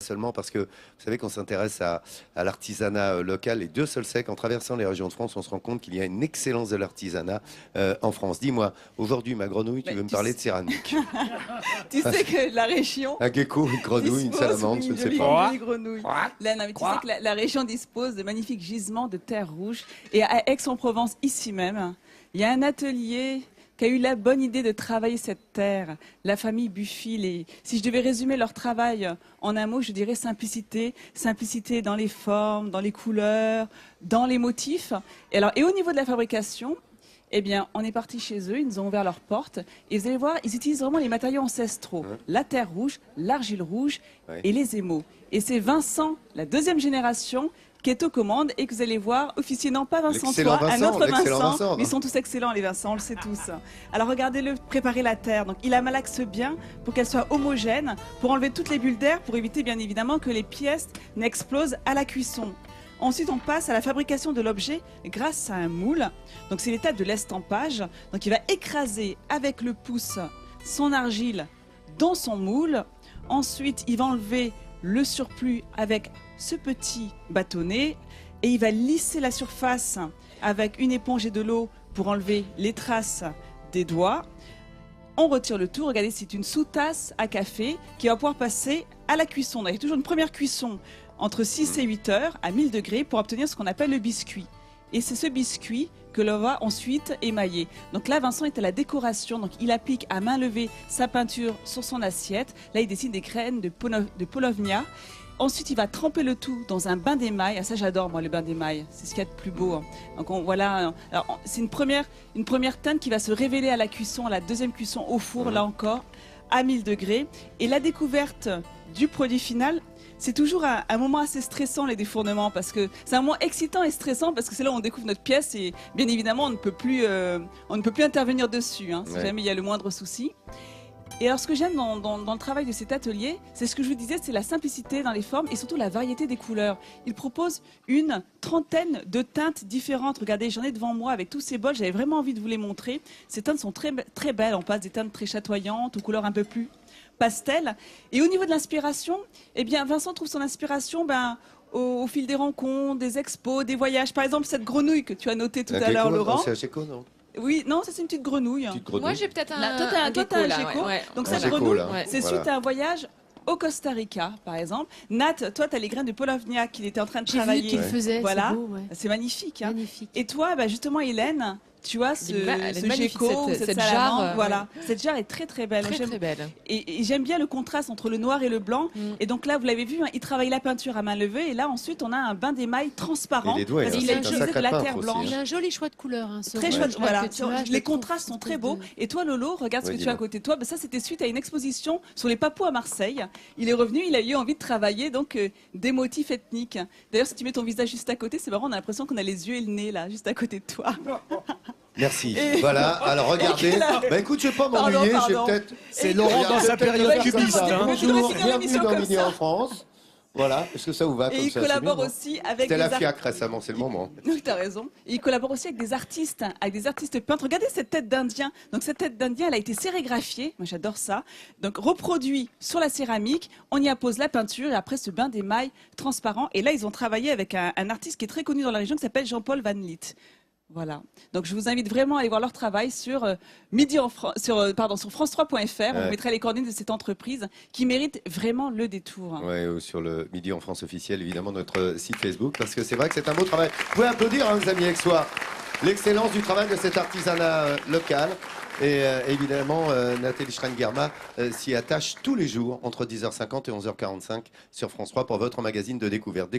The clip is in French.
seulement parce que vous savez qu'on s'intéresse à l'artisanat local et Dieu seul sait qu'en traversant les régions de France, on se rend compte qu'il y a une excellence de l'artisanat en France. Dis-moi, aujourd'hui, ma grenouille, tu veux me parler de céramique? Tu sais que la région... Un gecko, une grenouille, une salamandre, je ne sais pas. Une grenouille. Là, non, mais tu sais que la région dispose de magnifiques gisements de terre rouge. Et à Aix-en-Provence, ici même, il y a un atelier qui a eu la bonne idée de travailler cette terre, la famille Buffil. Et si je devais résumer leur travail en un mot, je dirais simplicité. Simplicité dans les formes, dans les couleurs, dans les motifs. Et au niveau de la fabrication, eh bien, on est parti chez eux, ils nous ont ouvert leurs portes. Et vous allez voir, ils utilisent vraiment les matériaux ancestraux. La terre rouge, l'argile rouge et les émaux. Et c'est Vincent, la deuxième génération, qui est aux commandes et que vous allez voir officier, non pas Vincent toi, un autre Vincent, mais ils sont tous excellents les Vincent, on le sait tous. Alors regardez-le préparer la terre, donc il la malaxe bien pour qu'elle soit homogène, pour enlever toutes les bulles d'air, pour éviter bien évidemment que les pièces n'explosent à la cuisson. Ensuite, on passe à la fabrication de l'objet grâce à un moule. Donc c'est l'étape de l'estampage. Donc il va écraser avec le pouce son argile dans son moule. Ensuite, il va enlever le surplus avec ce petit bâtonnet et il va lisser la surface avec une éponge et de l'eau pour enlever les traces des doigts. On retire le tout. Regardez, c'est une sous-tasse à café qui va pouvoir passer à la cuisson. Il y a toujours une première cuisson entre 6 et 8 heures à 1000 degrés pour obtenir ce qu'on appelle le biscuit. Et c'est ce biscuit que l'on va ensuite émailler. Donc là, Vincent est à la décoration. Donc il applique à main levée sa peinture sur son assiette. Là, il dessine des graines de Polovnia. Ensuite, il va tremper le tout dans un bain d'émail. Ah, ça, j'adore, moi, le bain d'émail. C'est ce qu'il y a de plus beau. Donc, voilà. Alors, c'est une première teinte qui va se révéler à la cuisson, à la deuxième cuisson au four, là encore, à 1000 degrés. Et la découverte du produit final, c'est toujours un moment assez stressant, les défournements, parce que c'est un moment excitant et stressant, parce que c'est là où on découvre notre pièce et bien évidemment, on ne peut plus intervenir dessus, si jamais il y a le moindre souci. Et alors, ce que j'aime dans le travail de cet atelier, c'est ce que je vous disais, c'est la simplicité dans les formes et surtout la variété des couleurs. Il propose une trentaine de teintes différentes. Regardez, j'en ai devant moi avec tous ces bols. J'avais vraiment envie de vous les montrer. Ces teintes sont très, très belles. On passe des teintes très chatoyantes aux couleurs un peu plus pastel. Et au niveau de l'inspiration, eh bien, Vincent trouve son inspiration au fil des rencontres, des expos, des voyages. Par exemple, cette grenouille que tu as notée tout à l'heure, Laurent. C'est un gecko, non? Oui, non, ça c'est une petite grenouille. Moi j'ai peut-être un. Toi, t'as un gecko. Ouais. Donc cette grenouille, c'est suite à un voyage au Costa Rica, par exemple. Nat, toi, tu as les graines de Polovnia qu'il était en train de travailler. J'ai vu qu'il faisait. Voilà, c'est magnifique. Hein. Magnifique. Et toi, justement, Hélène, tu as ce gecko, cette salamandre, jarre. Voilà, cette jarre est très très belle. Très belle. Et j'aime bien le contraste entre le noir et le blanc. Et donc là, vous l'avez vu, il travaille la peinture à main levée. Et là, ensuite, on a un bain d'émail transparent. Et les doigts, parce qu'il a utilisé de la terre blanche. Il a un joli choix de couleur. Très chouette. Voilà. Les contrastes sont très beaux. Et toi, Lolo, regarde ce que tu as à côté de toi. Ça, c'était suite à une exposition sur les Papous à Marseille. Il est revenu, il a eu envie de travailler donc des motifs ethniques. D'ailleurs, si tu mets ton visage juste à côté, c'est marrant, on a l'impression qu'on a les yeux et le nez là, juste à côté de toi. Merci. Voilà, alors regardez. Écoute, je vais pas m'ennuyer, peut-être. C'est Laurent dans sa période cubiste. Bonjour, bienvenue dans Midi en France. Voilà, est-ce que ça vous va comme ça? Et il collabore aussi avec C'était la FIAC récemment, c'est le moment. Oui, tu as raison. Et il collabore aussi avec des artistes peintres. Regardez cette tête d'Indien. Donc cette tête d'Indien, elle a été sérigraphiée. Moi, j'adore ça. Donc reproduit sur la céramique. On y appose la peinture et après ce bain d'émail transparent. Et là, ils ont travaillé avec un artiste qui est très connu dans la région qui s'appelle Jean-Paul Van Liet. Voilà. Donc je vous invite vraiment à aller voir leur travail sur sur France3.fr. On mettra les coordonnées de cette entreprise qui mérite vraiment le détour. Ouais, ou sur le Midi en France officiel, évidemment, notre site Facebook, parce que c'est vrai que c'est un beau travail. Vous pouvez applaudir, les amis aixois, l'excellence du travail de cet artisanat local. Et évidemment, Nathalie Schrein-Germa s'y attache tous les jours entre 10h50 et 11h45 sur France 3 pour votre magazine de découverte.